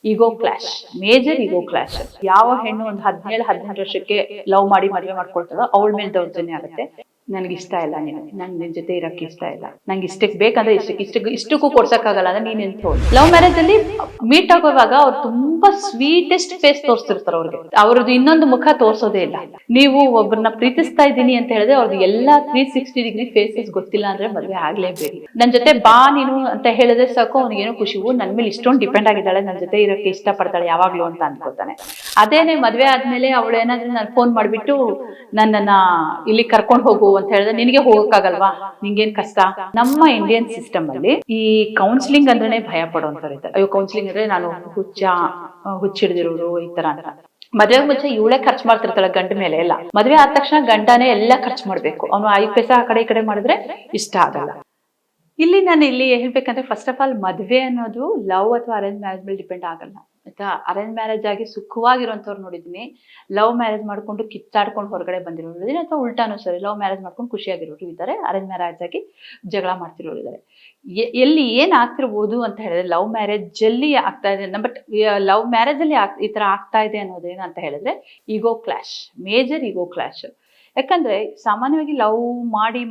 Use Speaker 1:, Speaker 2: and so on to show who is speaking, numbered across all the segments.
Speaker 1: ಈಗೋ clash, major ಈಗೋ clash. ಯಾವ ಹೆಣ್ಣು ಒಂದು 17-18 ವರ್ಷಕ್ಕೆ ಲವ್ ಮಾಡಿ ಮದುವೆ ಮಾಡ್ಕೊಳ್ತಾಳೋ ಅವಳ ಮೇಲೆ ದೌರ್ಜನ್ಯ ಆಗುತ್ತೆ. ನನಗೆ ಇಷ್ಟ ಇಲ್ಲ ನೀನು, ನಂಗೆ ನಿನ್ ಜೊತೆ ಇರಕ್ಕೆ ಇಷ್ಟ ಇಲ್ಲ, ನಂಗೆ ಇಷ್ಟಕ್ಕೆ ಬೇಕಂದ್ರೆ ಇಷ್ಟಕ್ಕೂ ಕೊಡ್ಸಕ್ಕಾಗಲ್ಲ ಅಂದ್ರೆ ನೀನ್ ಎಂತ. ಲವ್ ಮ್ಯಾರೇಜ್ ಅಲ್ಲಿ ಮೀಟ್ ಆಗುವಾಗ ಅವ್ರು ತುಂಬಾ ಸ್ವೀಟೆಸ್ಟ್ ಫೇಸ್ ತೋರಿಸ್ತಿರ್ತಾರೆ ಅವ್ರಿಗೆ, ಅವ್ರದ್ದು ಇನ್ನೊಂದು ಮುಖ ತೋರ್ಸೋದೇ ಇಲ್ಲ. ನೀವು ಒಬ್ಬರನ್ನ ಪ್ರೀತಿಸ್ತಾ ಇದ್ದೀನಿ ಅಂತ ಹೇಳಿದ್ರೆ ಅವ್ರದ್ದು ಎಲ್ಲಾ 360 ಡಿಗ್ರಿ ಫೇಸಸ್ ಗೊತ್ತಿಲ್ಲ ಅಂದ್ರೆ ಮದುವೆ ಆಗ್ಲೇಬೇಡಿ. ನನ್ ಜೊತೆ ಬಾ ನೀನು ಅಂತ ಹೇಳಿದ್ರೆ ಸಾಕು ಅವ್ನಿಗೇನೋ ಖುಷಿ, ನನ್ ಮೇಲೆ ಇಷ್ಟೊಂದು ಡಿಪೆಂಡ್ ಆಗಿದ್ದಾಳೆ, ನನ್ ಜೊತೆ ಇರಕ್ಕೆ ಇಷ್ಟ ಪಡ್ತಾಳೆ ಯಾವಾಗ್ಲೂ ಅಂತ ಅನ್ಕೋತಾನೆ. ಅದೇನೆ ಮದ್ವೆ ಆದ್ಮೇಲೆ ಅವಳು ಏನಾದ್ರೆ ನಾನು ಫೋನ್ ಮಾಡ್ಬಿಟ್ಟು ನನ್ನನ್ನ ಇಲ್ಲಿ ಕರ್ಕೊಂಡು ಹೋಗು ಅಂತ ಹೇಳಿದ್ರೆ ನಿನಗೆ ಹೋಗಕ್ಕಾಗಲ್ವಾ, ನಿಂಗೇನ್ ಕಷ್ಟ. ನಮ್ಮ ಇಂಡಿಯನ್ ಸಿಸ್ಟಮ್ ಅಲ್ಲಿ ಈ ಕೌನ್ಸಿಲಿಂಗ್ ಅಂದ್ರೆ ಭಯ ಪಡುವಂತವ್ರು ಇದ್ದಾರೆ. ಅಯ್ಯೋ ಕೌನ್ಸಿಲಿಂಗ್ ಅಂದ್ರೆ ನಾನು ಹುಚ್ಚಿಡ್ದಿರೋರು ಈ ತರ ಅಂತ. ಮದ್ವೆ ಮುಂಚೆ ಇವಳೇ ಖರ್ಚು ಮಾಡ್ತಿರ್ತಾಳೆ ಗಂಡ ಮೇಲೆ ಎಲ್ಲ, ಮದ್ವೆ ಆದ ತಕ್ಷಣ ಗಂಡನೇ ಎಲ್ಲ ಖರ್ಚು ಮಾಡ್ಬೇಕು. ಅವನು 5 ಪೈಸಾ ಆ ಕಡೆ ಈ ಕಡೆ ಮಾಡಿದ್ರೆ ಇಷ್ಟ ಆಗಲ್ಲ. ನಾನು ಹೇಳ್ಬೇಕಂದ್ರೆ ಫಸ್ಟ್ ಆಫ್ ಆಲ್ ಮದ್ವೆ ಅನ್ನೋದು ಲವ್ ಅಥವಾ ಅರೇಂಜ್ ಮ್ಯಾರೇಜ್ ಮೇಲೆ ಡಿಪೆಂಡ್ ಆಗಲ್ಲ ಆಯ್ತಾ. ಅರೇಂಜ್ ಮ್ಯಾರೇಜ್ ಆಗಿ ಸುಖವಾಗಿರುವಂತವ್ರು ನೋಡಿದೀನಿ, ಲವ್ ಮ್ಯಾರೇಜ್ ಮಾಡ್ಕೊಂಡು ಕಿತ್ತಾಡ್ಕೊಂಡು ಹೊರಗಡೆ ಬಂದಿರೋರು ಇದ್ದಾರೆ, ಅಥವಾ ಉಲ್ಟಾನು ಸರಿ ಲವ್ ಮ್ಯಾರೇಜ್ ಮಾಡ್ಕೊಂಡು ಖುಷಿಯಾಗಿರೋರು ಇದ್ದಾರೆ, ಅರೇಂಜ್ ಮ್ಯಾರೇಜ್ ಆಗಿ ಜಗಳ ಮಾಡ್ತಿರೋರು ಇದ್ದಾರೆ. ಎಲ್ಲಿ ಏನ್ ಆಗ್ತಿರ್ಬೋದು ಅಂತ ಹೇಳಿದ್ರೆ ಲವ್ ಮ್ಯಾರೇಜ್ ಅಲ್ಲಿ ಆಗ್ತಾ ಇದೆ, ಬಟ್ ಲವ್ ಮ್ಯಾರೇಜ್ ಅಲ್ಲಿ ಈ ತರ ಆಗ್ತಾ ಇದೆ ಅನ್ನೋದೇನು ಅಂತ ಹೇಳಿದ್ರೆ ಈಗೋ ಕ್ಲಾಶ್, ಮೇಜರ್ ಈಗೋ ಕ್ಲಾಶ್. ಯಾಕಂದ್ರೆ ಸಾಮಾನ್ಯವಾಗಿ ಲವ್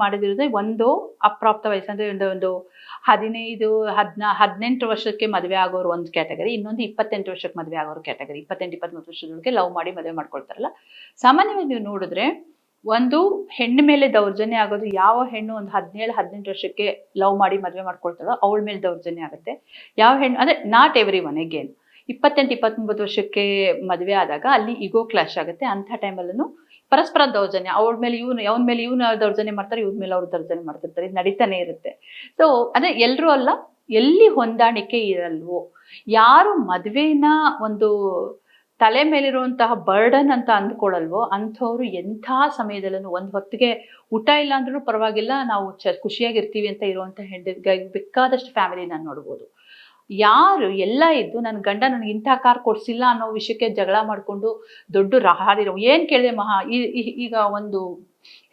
Speaker 1: ಮಾಡಿದಿರೋದೇ ಒಂದು ಅಪ್ರಾಪ್ತ ವಯಸ್ಸು ಅಂದ್ರೆ ಒಂದು 18 ವರ್ಷಕ್ಕೆ ಮದುವೆ ಆಗೋರು ಒಂದು ಕ್ಯಾಟಗರಿ, ಇನ್ನೊಂದು 28 ವರ್ಷಕ್ಕೆ ಮದುವೆ ಆಗೋರು ಕ್ಯಾಟಗರಿ. 28-29 ವರ್ಷದೊಳಗೆ ಲವ್ ಮಾಡಿ ಮದುವೆ ಮಾಡ್ಕೊಳ್ತಾರಲ್ಲ. ಸಾಮಾನ್ಯವಾಗಿ ನೀವು ನೋಡಿದ್ರೆ ಒಂದು ಹೆಣ್ಣು ಮೇಲೆ ದೌರ್ಜನ್ಯ ಆಗೋದು, ಯಾವ ಹೆಣ್ಣು ಒಂದು 17-18 ವರ್ಷಕ್ಕೆ ಲವ್ ಮಾಡಿ ಮದುವೆ ಮಾಡ್ಕೊಳ್ತಾಳೋ ಅವಳ ಮೇಲೆ ದೌರ್ಜನ್ಯ ಆಗುತ್ತೆ. ಯಾವ ಹೆಣ್ಣು ಅಂದ್ರೆ ನಾಟ್ ಎವ್ರಿ ಒನ್, ಅಗೇನ್ 28-29 ವರ್ಷಕ್ಕೆ ಮದುವೆ ಆದಾಗ ಅಲ್ಲಿ ಈಗೋ ಕ್ಲಾಶ್ ಆಗುತ್ತೆ. ಅಂಥ ಟೈಮಲ್ಲೂ ಪರಸ್ಪರ ದೌರ್ಜನ್ಯ, ಅವಳ ಮೇಲೆ ಇವನು ದೌರ್ಜನ್ಯ ಮಾಡ್ತಾರೆ, ಇವ್ರ ಮೇಲೆ ಅವ್ರು ದೌರ್ಜನ್ಯ ಮಾಡ್ತಿರ್ತಾರೆ, ಇದು ನಡೀತಾನೆ ಇರುತ್ತೆ. ಸೊ ಅದೇ ಎಲ್ರೂ ಅಲ್ಲ, ಎಲ್ಲಿ ಹೊಂದಾಣಿಕೆ ಇರಲ್ವೋ, ಯಾರು ಮದುವೆನ ಒಂದು ತಲೆ ಮೇಲಿರುವಂತಹ ಬರ್ಡನ್ ಅಂತ ಅಂದ್ಕೊಳ್ಳಲ್ವೋ ಅಂಥವ್ರು ಎಂಥ ಸಮಯದಲ್ಲೂ ಒಂದು ಹೊತ್ತಿಗೆ ಊಟ ಇಲ್ಲ ಅಂದ್ರೂ ಪರವಾಗಿಲ್ಲ, ನಾವು ಖುಷಿಯಾಗಿರ್ತೀವಿ ಅಂತ ಇರುವಂಥ ಹೆಂಡತಿಗೆ ಬೇಕಾದಷ್ಟು ಫ್ಯಾಮಿಲಿ ನಾನು ನೋಡ್ಬೋದು. ಯಾರು ಎಲ್ಲ ಇದ್ದು ನನ್ನ ಗಂಡ ನನಗೆ ಇಂಥ ಕಾರ್ ಕೊಡ್ಸಿಲ್ಲ ಅನ್ನೋ ವಿಷಯಕ್ಕೆ ಜಗಳ ಮಾಡಿಕೊಂಡು ದೊಡ್ಡ ರಹಾದಿರೋ ಏನು ಕೇಳಿದೆ ಈಗ ಒಂದು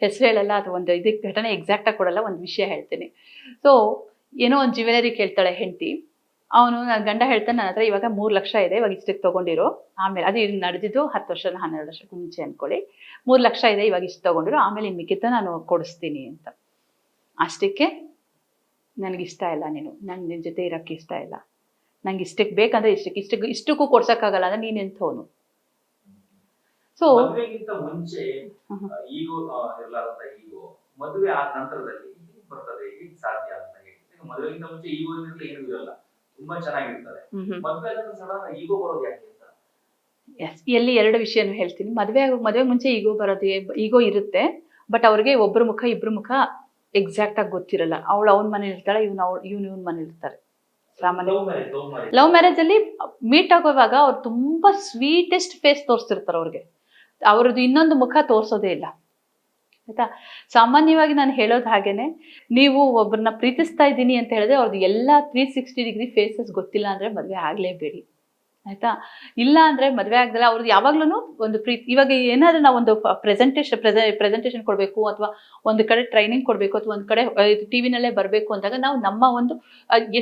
Speaker 1: ಹೆಸರು ಹೇಳಲ್ಲ ಅಥವಾ ಒಂದು ಇದಕ್ಕೆ ಘಟನೆ ಎಕ್ಸಾಕ್ಟಾಗಿ ಕೊಡಲ್ಲ, ಒಂದು ವಿಷಯ ಹೇಳ್ತೀನಿ. ಸೊ ಏನೋ ಒಂದು ಜ್ಯುವೆಲರಿ ಕೇಳ್ತಾಳೆ ಹೆಂಡತಿ, ಅವನು ನನ್ನ ಗಂಡ ಹೇಳ್ತಾನೆ ನನ್ನ ಹತ್ರ ಇವಾಗ 3 ಲಕ್ಷ ಇದೆ, ಇವಾಗ ಇಷ್ಟಕ್ಕೆ ತೊಗೊಂಡಿರೋ, ಆಮೇಲೆ ಅದು ಇದು ನಡೆದಿದ್ದು 10-12 ವರ್ಷಕ್ಕೆ ಮುಂಚೆ ಅಂದ್ಕೊಳ್ಳಿ, 3 ಲಕ್ಷ ಇದೆ ಇವಾಗ ಇಷ್ಟು ತೊಗೊಂಡಿರೋ, ಆಮೇಲೆ ಇನ್ನು ಮಿಕ್ಕಿದ್ದ ನಾನು ಕೊಡಿಸ್ತೀನಿ ಅಂತ. ಅಷ್ಟಕ್ಕೆ ನನಗಿಷ್ಟ ಇಲ್ಲ ನೀನು, ನಂಗೆ ನಿನ್ನ ಜೊತೆ ಇರೋಕ್ಕೆ ಇಷ್ಟ ಇಲ್ಲ, ನಂಗೆ ಇಷ್ಟಕ್ಕೆ ಬೇಕಂದ್ರೆ ಇಷ್ಟಕ್ಕೂ ಕೊಡ್ಸಕ್ಕಾಗಲ್ಲ ಅಂದ್ರೆ ನೀನ್ ಎಂಥವನು. ಸೊ
Speaker 2: ಮುಂಚೆ ಈಗೋ ಇರಲಾರಂತ ಈಗೋ ಮದುವೆ ಆದ ನಂತರದಲ್ಲಿ ಬರ್ತದೆ, ಈಗ ಸಾಧ್ಯ ಅಂತ ಹೇಳಿ. ಮದುವೆಗಿಂತ ಮುಂಚೆ ಈಗೋ ಇರಲಿಲ್ಲ, ಏನೂ ಇರಲ್ಲ, ತುಂಬಾ ಚೆನ್ನಾಗಿರ್ತಾರೆ. ಮದುವೆ ಆದ ಸಡನ್ ಈಗೋ ಬರೋದು ಯಾಕೆ ಅಂತ
Speaker 1: ಎಲ್ಲಿ 2 ವಿಷಯನೂ ಹೇಳ್ತೀನಿ. ಮದುವೆ ಮುಂಚೆ ಈಗೋ ಇರುತ್ತೆ, ಬಟ್ ಅವ್ರಿಗೆ ಒಬ್ಬರ ಮುಖ ಇಬ್ಬರು ಮುಖ ಎಕ್ಸಾಕ್ಟ್ ಆಗಿ ಗೊತ್ತಿರಲ್ಲ. ಅವನ ಮನೇಲಿ ಇರ್ತಾಳೆ, ಇವನ್ ಮನೇಲಿ ಇರ್ತಾರೆ. ಸಾಮಾನ್ಯ ಲವ್ ಮ್ಯಾರೇಜ್ ಅಲ್ಲಿ ಮೀಟ್ ಆಗುವಾಗ ಅವ್ರು ತುಂಬಾ ಸ್ವೀಟೆಸ್ಟ್ ಫೇಸ್ ತೋರಿಸ್ತಿರ್ತಾರೆ, ಅವ್ರದ್ದು ಇನ್ನೊಂದು ಮುಖ ತೋರ್ಸೋದೇ ಇಲ್ಲ ಆಯ್ತಾ. ಸಾಮಾನ್ಯವಾಗಿ ನಾನು ಹೇಳೋದು ಹಾಗೇನೆ, ನೀವು ಒಬ್ಬರನ್ನ ಪ್ರೀತಿಸ್ತಾ ಇದ್ದೀನಿ ಅಂತ ಹೇಳಿದ್ರೆ ಅವ್ರದ್ದು ಎಲ್ಲಾ 360 ಡಿಗ್ರಿ ಫೇಸಸ್ ಗೊತ್ತಿಲ್ಲ ಅಂದ್ರೆ ಮದುವೆ ಆಗ್ಲೇಬೇಡಿ ಆಯ್ತಾ. ಇಲ್ಲ ಅಂದ್ರೆ ಮದುವೆ ಆಗದಲ್ಲ ಅವ್ರದ್ದು ಯಾವಾಗ್ಲೂ ಒಂದು ಪ್ರೀತಿ. ಇವಾಗ ಏನಾದ್ರೂ ನಾವು ಒಂದು ಪ್ರೆಸೆಂಟೇಷನ್ ಕೊಡಬೇಕು, ಅಥವಾ ಒಂದು ಕಡೆ ಟ್ರೈನಿಂಗ್ ಕೊಡಬೇಕು, ಅಥವಾ ಒಂದು ಕಡೆ ಟಿವಿನಲ್ಲೇ ಬರಬೇಕು ಅಂದಾಗ ನಾವು ನಮ್ಮ ಒಂದು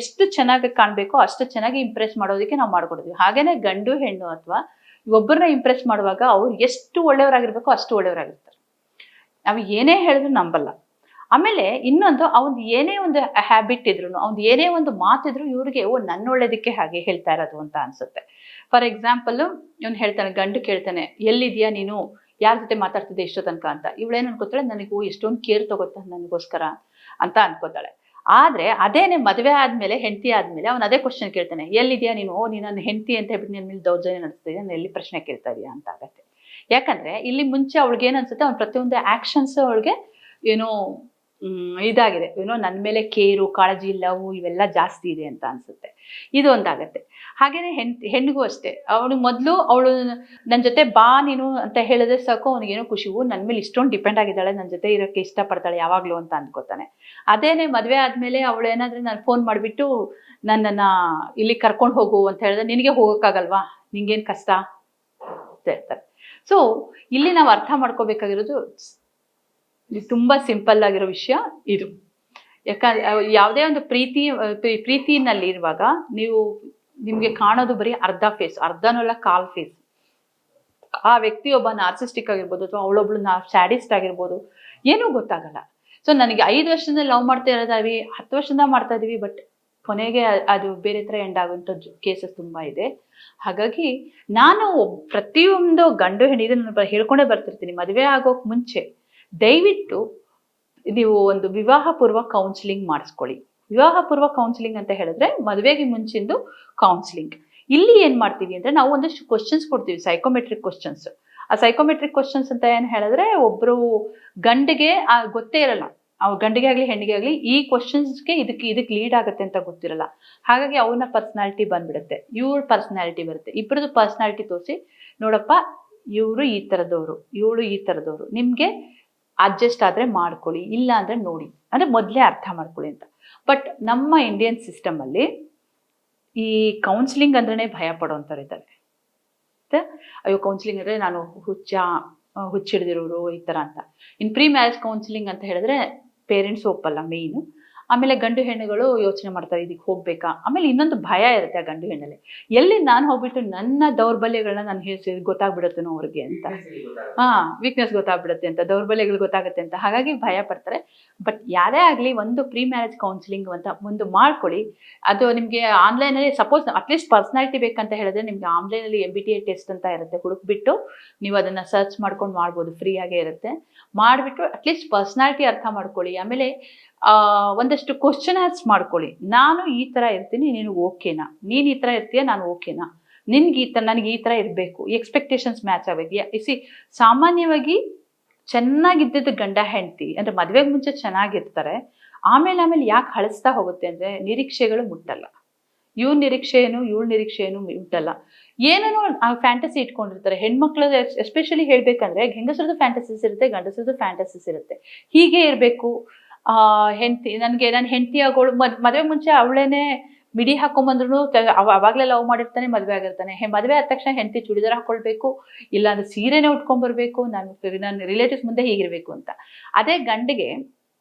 Speaker 1: ಎಷ್ಟು ಚೆನ್ನಾಗಿ ಕಾಣಬೇಕೋ ಅಷ್ಟು ಚೆನ್ನಾಗಿ ಇಂಪ್ರೆಸ್ ಮಾಡೋದಕ್ಕೆ ನಾವು ಮಾಡ್ಕೊಡ್ತೀವಿ. ಹಾಗೇನೆ ಗಂಡು ಹೆಣ್ಣು ಅಥವಾ ಒಬ್ಬರನ್ನ ಇಂಪ್ರೆಸ್ ಮಾಡುವಾಗ ಅವ್ರು ಎಷ್ಟು ಒಳ್ಳೆಯವರಾಗಿರ್ಬೇಕೋ ಅಷ್ಟು ಒಳ್ಳೆಯವರಾಗಿರ್ತಾರೆ. ನಾವು ಏನೇ ಹೇಳಿದ್ರು ನಂಬಲ್ಲ. ಆಮೇಲೆ ಇನ್ನೊಂದು, ಅವ್ನು ಏನೇ ಒಂದು ಹ್ಯಾಬಿಟ್ ಇದ್ರು, ಅವ್ನು ಏನೇ ಒಂದು ಮಾತಿದ್ರು ಇವ್ರಿಗೆ ನನ್ನ ಒಳ್ಳೇದಕ್ಕೆ ಹಾಗೆ ಹೇಳ್ತಾ ಇರೋದು ಅಂತ ಅನ್ಸುತ್ತೆ. ಫಾರ್ ಎಕ್ಸಾಂಪಲ್ ಇವನು ಹೇಳ್ತಾನೆ, ಗಂಡು ಕೇಳ್ತಾನೆ, ಎಲ್ಲಿದ್ಯಾ ನೀನು, ಯಾರ ಜೊತೆ ಮಾತಾಡ್ತಿದ್ದೆ ಇಷ್ಟೋ ತನಕ ಅಂತ. ಇವಳೇನು ಅನ್ಕೋತಾಳೆ, ನನಗೂ ಎಷ್ಟೊಂದು ಕೇರ್ ತಗೋತಾ ನನಗೋಸ್ಕರ ಅಂತ ಅನ್ಕೋತಾಳೆ. ಆದ್ರೆ ಅದೇನೆ ಮದುವೆ ಆದ್ಮೇಲೆ, ಹೆಂಡತಿ ಆದ್ಮೇಲೆ ಅವ್ನು ಅದೇ ಕ್ವಶನ್ ಕೇಳ್ತಾನೆ, ಎಲ್ಲಿದ್ಯಾ ನೀನು, ನೀನು ನನ್ನ ಹೆಂಡತಿ ಅಂತ ಹೇಳ್ಬಿಟ್ಟು ನಿನ್ನ ಮೇಲೆ ದೌರ್ಜನ್ಯ ನಡೆಸ್ತಿದ್ಯಾ, ನಾನು ಎಲ್ಲಿ ಪ್ರಶ್ನೆ ಕೇಳ್ತಾ ಇದೀಯಾ ಅಂತ ಆಗತ್ತೆ. ಯಾಕಂದ್ರೆ ಇಲ್ಲಿ ಮುಂಚೆ ಅವಳಿಗೆ ಏನ್ ಅನ್ಸುತ್ತೆ, ಅವ್ನ ಪ್ರತಿಯೊಂದು ಆಕ್ಷನ್ಸ್ ಅವಳಿಗೆ ಏನೋ ಇದಾಗಿದೆ, ಏನೋ ನನ್ನ ಮೇಲೆ ಕೇರು, ಕಾಳಜಿ, ಲವ್ ಇವೆಲ್ಲ ಜಾಸ್ತಿ ಇದೆ ಅಂತ ಅನ್ಸುತ್ತೆ. ಇದು ಒಂದಾಗತ್ತೆ. ಹಾಗೇನೆ ಹೆಣ್ಣಿಗೂ ಅಷ್ಟೇ, ಅವಳು ನನ್ನ ಜೊತೆ ಬಾ ನೀನು ಅಂತ ಹೇಳಿದ್ರೆ ಸಾಕು ಅವನಿಗೇನೋ ಖುಷಿ, ನನ್ನ ಮೇಲೆ ಇಷ್ಟೊಂದು ಡಿಪೆಂಡ್ ಆಗಿದ್ದಾಳೆ, ನನ್ನ ಜೊತೆ ಇರೋಕ್ಕೆ ಇಷ್ಟಪಡ್ತಾಳೆ ಯಾವಾಗ್ಲೂ ಅಂತ ಅನ್ಕೋತಾನೆ. ಅದೇನೆ ಮದುವೆ ಆದ್ಮೇಲೆ ಅವಳು ಏನಾದ್ರೆ ನಾನು ಫೋನ್ ಮಾಡಿಬಿಟ್ಟು ನನ್ನನ್ನ ಇಲ್ಲಿ ಕರ್ಕೊಂಡು ಹೋಗು ಅಂತ ಹೇಳಿದ್ರೆ ನಿನಗೆ ಹೋಗೋಕ್ಕಾಗಲ್ವಾ, ನಿಂಗೇನು ಕಷ್ಟ ಅಂತ ಹೇಳ್ತಾರೆ. ಸೊ ಇಲ್ಲಿ ನಾವು ಅರ್ಥ ಮಾಡ್ಕೋಬೇಕಾಗಿರೋದು ತುಂಬಾ ಸಿಂಪಲ್ ಆಗಿರೋ ವಿಷಯ ಇದು. ಯಾಕಂದ್ರೆ ಯಾವುದೇ ಒಂದು ಪ್ರೀತಿನಲ್ಲಿ ಇರುವಾಗ ನೀವು ನಿಮ್ಗೆ ಕಾಣೋದು ಬರೀ ಅರ್ಧ ಫೇಸ್, ಅರ್ಧನೂ ಅಲ್ಲ ಕಾಲ್ ಫೇಸ್. ಆ ವ್ಯಕ್ತಿ ಒಬ್ಬ ನಾರ್ಸಿಸ್ಟಿಕ್ ಆಗಿರ್ಬೋದು ಅಥವಾ ಅವಳೊಬ್ಳು ಸ್ಯಾಡಿಸ್ಟ್ ಆಗಿರ್ಬೋದು, ಏನೂ ಗೊತ್ತಾಗಲ್ಲ. ಸೊ ನನಗೆ 5 ವರ್ಷದಿಂದ ಲವ್ ಮಾಡ್ತಾ ಇರೋದಾವಿ, 10 ವರ್ಷದಿಂದ ಮಾಡ್ತಾ ಇದೀವಿ, ಬಟ್ ಕೊನೆಗೆ ಅದು ಬೇರೆ ಥರ ಎಂಡ್ ಆಗುವಂಥ ಕೇಸಸ್ ತುಂಬ ಇದೆ. ಹಾಗಾಗಿ ನಾನು ಪ್ರತಿಯೊಂದು ಗಂಡು ಹೆಣ್ಣು ಇದನ್ನು ಹೇಳ್ಕೊಂಡೇ ಬರ್ತಿರ್ತೀನಿ, ಮದುವೆ ಆಗೋಕೆ ಮುಂಚೆ ದಯವಿಟ್ಟು ನೀವು ಒಂದು ವಿವಾಹ ಪೂರ್ವ ಕೌನ್ಸಿಲಿಂಗ್ ಮಾಡಿಸ್ಕೊಳ್ಳಿ. ವಿವಾಹ ಪೂರ್ವ ಕೌನ್ಸಿಲಿಂಗ್ ಅಂತ ಹೇಳಿದ್ರೆ ಮದುವೆಗೆ ಮುಂಚಿಂದು ಕೌನ್ಸಿಲಿಂಗ್. ಇಲ್ಲಿ ಏನ್ ಮಾಡ್ತೀವಿ ಅಂದ್ರೆ ನಾವು ಒಂದಷ್ಟು ಕ್ವಶನ್ಸ್ ಕೊಡ್ತೀವಿ, ಸೈಕೋಮೆಟ್ರಿಕ್ ಕ್ವಶನ್ಸ್. ಆ ಸೈಕೋಮೆಟ್ರಿಕ್ ಕ್ವಶನ್ಸ್ ಅಂತ ಏನ್ ಹೇಳಿದ್ರೆ, ಒಬ್ರು ಗಂಡಿಗೆ ಗೊತ್ತೇ ಇರಲ್ಲ, ಅವ್ ಗಂಡಿಗೆ ಆಗ್ಲಿ ಹೆಣ್ಣಿಗೆ ಆಗ್ಲಿ ಈ ಕ್ವಶನ್ಸ್ಗೆ ಇದಕ್ಕೆ ಲೀಡ್ ಆಗುತ್ತೆ ಅಂತ ಗೊತ್ತಿರಲ್ಲ. ಹಾಗಾಗಿ ಅವನ ಪರ್ಸನಾಲಿಟಿ ಬಂದ್ಬಿಡುತ್ತೆ, ಇವ್ರ ಪರ್ಸನಾಲಿಟಿ ಬರುತ್ತೆ, ಇಬ್ಬರದು ಪರ್ಸನಾಲಿಟಿ ತೋರಿಸಿ, ನೋಡಪ್ಪ ಇವರು ಈ ಥರದವರು, ಇವಳು ಈ ಥರದವರು, ನಿಮಗೆ ಅಡ್ಜಸ್ಟ್ ಆದರೆ ಮಾಡ್ಕೊಳ್ಳಿ, ಇಲ್ಲ ಅಂದರೆ ನೋಡಿ, ಅಂದರೆ ಮೊದಲೇ ಅರ್ಥ ಮಾಡ್ಕೊಳ್ಳಿ ಅಂತ. ಬಟ್ ನಮ್ಮ ಇಂಡಿಯನ್ ಸಿಸ್ಟಮಲ್ಲಿ ಈ ಕೌನ್ಸಿಲಿಂಗ್ ಅಂದ್ರೇ ಭಯ ಪಡೋವಂಥವ್ರು ಇದ್ದಾರೆ. ಅಯ್ಯೋ ಕೌನ್ಸಿಲಿಂಗ್ ಅಂದರೆ ನಾನು ಹುಚ್ಚಿಡ್ದಿರೋರು ಈ ಥರ ಅಂತ. ಇನ್ ಪ್ರೀ ಮ್ಯಾರೇಜ್ ಕೌನ್ಸಿಲಿಂಗ್ ಅಂತ ಹೇಳಿದ್ರೆ ಪೇರೆಂಟ್ಸ್ ಒಪ್ಪಲ್ಲ ಮೇಯ್ನು. ಆಮೇಲೆ ಗಂಡು ಹೆಣ್ಣುಗಳು ಯೋಚನೆ ಮಾಡ್ತಾರೆ ಇದಕ್ಕೆ ಹೋಗ್ಬೇಕಾ. ಆಮೇಲೆ ಇನ್ನೊಂದು ಭಯ ಇರುತ್ತೆ ಆ ಗಂಡು ಹೆಣ್ಣಲ್ಲಿ, ಎಲ್ಲಿ ನಾನು ಹೋಗ್ಬಿಟ್ಟು ನನ್ನ ದೌರ್ಬಲ್ಯಗಳನ್ನ ನಾನು ಹೇಳ್ಸಿ ಗೊತ್ತಾಗ್ಬಿಡುತ್ತೇನೋ ಅವ್ರಿಗೆ ಅಂತ. ವೀಕ್ನೆಸ್ ಗೊತ್ತಾಗ್ಬಿಡುತ್ತೆ ಅಂತ, ದೌರ್ಬಲ್ಯಗಳು ಗೊತ್ತಾಗುತ್ತೆ ಅಂತ, ಹಾಗಾಗಿ ಭಯ ಪಡ್ತಾರೆ. ಬಟ್ ಯಾರೇ ಆಗಲಿ ಒಂದು ಪ್ರೀ ಮ್ಯಾರೇಜ್ ಕೌನ್ಸಿಲಿಂಗ್ ಅಂತ ಒಂದು ಮಾಡ್ಕೊಳ್ಳಿ. ಅದು ನಿಮಗೆ ಆನ್ಲೈನಲ್ಲಿ ಸಪೋಸ್ ಅಟ್ಲೀಸ್ಟ್ ಪರ್ಸನಾಲಿಟಿ ಬೇಕಂತ ಹೇಳಿದ್ರೆ ನಿಮಗೆ ಆನ್ಲೈನಲ್ಲಿ MBTI ಟೆಸ್ಟ್ ಅಂತ ಇರುತ್ತೆ, ಹುಡುಕ್ಬಿಟ್ಟು ನೀವು ಅದನ್ನು ಸರ್ಚ್ ಮಾಡ್ಕೊಂಡು ಮಾಡ್ಬೋದು, ಫ್ರೀ ಆಗೇ ಇರುತ್ತೆ. ಮಾಡಿಬಿಟ್ಟು ಅಟ್ಲೀಸ್ಟ್ ಪರ್ಸನಾಲಿಟಿ ಅರ್ಥ ಮಾಡ್ಕೊಳ್ಳಿ. ಆಮೇಲೆ ಒಂದಷ್ಟು ಕ್ವಶನರ್ಸ್ ಮಾಡ್ಕೊಳ್ಳಿ, ನಾನು ಈ ಥರ ಇರ್ತೀನಿ, ನೀನು ಓಕೆನಾ, ನೀನು ಈ ಥರ ಇರ್ತೀಯ, ನಾನು ಓಕೆನಾ, ನಿನ್ಗೆ ಈ ಥರ, ನನಗೆ ಈ ಥರ ಇರಬೇಕು, ಎಕ್ಸ್ಪೆಕ್ಟೇಷನ್ಸ್ ಮ್ಯಾಚ್ ಆಗಬೇಕು. ಸಾಮಾನ್ಯವಾಗಿ ಚೆನ್ನಾಗಿದ್ದದ್ದು ಗಂಡ ಹೆಂಡತಿ ಅಂದರೆ ಮದುವೆಗೆ ಮುಂಚೆ ಚೆನ್ನಾಗಿರ್ತಾರೆ, ಆಮೇಲೆ ಯಾಕೆ ಹಳಿಸ್ತಾ ಹೋಗುತ್ತೆ ಅಂದರೆ ನಿರೀಕ್ಷೆಗಳು ಮುಟ್ಟಲ್ಲ. ಇವ್ರ ನಿರೀಕ್ಷೆ ಏನು, ಇವಳ ನಿರೀಕ್ಷೆ ಏನು ಮುಟ್ಟಲ್ಲ. ಏನೇನೋ ಫ್ಯಾಂಟಸಿ ಇಟ್ಕೊಂಡಿರ್ತಾರೆ ಹೆಣ್ಮಕ್ಳು. ಎಸ್ಪೆಷಲಿ ಹೇಳ್ಬೇಕಂದ್ರೆ ಹೆಂಗಸರದ್ದು ಫ್ಯಾಂಟಸೀಸ್ ಇರುತ್ತೆ, ಗಂಡಸರದ್ದು ಫ್ಯಾಂಟಸೀಸ್ ಇರುತ್ತೆ. ಹೀಗೆ ಇರಬೇಕು ಹೆಂಡತಿ, ನನ್ನ ಹೆಂಡತಿ ಆಗೋಳು ಮದುವೆ ಮುಂಚೆ ಅವಳೇನೆ ಮಿಡಿ ಹಾಕೊಂಬಂದ್ರು ಅವಾಗಲೇ ಲವ್ ಮಾಡಿರ್ತಾನೆ, ಮದುವೆ ಆಗಿರ್ತಾನೆ. ಮದುವೆ ಆದ ತಕ್ಷಣ ಹೆಂಡತಿ ಚೂಡಿದಾರ ಹಾಕೊಳ್ಬೇಕು, ಇಲ್ಲಾಂದ್ರೆ ಸೀರೆನೇ ಉಟ್ಕೊಂಡ್ಬರ್ಬೇಕು, ನನ್ನ ರಿಲೇಟಿವ್ಸ್ ಮುಂದೆ ಹೀಗಿರ್ಬೇಕು ಅಂತ. ಅದೇ ಗಂಡಿಗೆ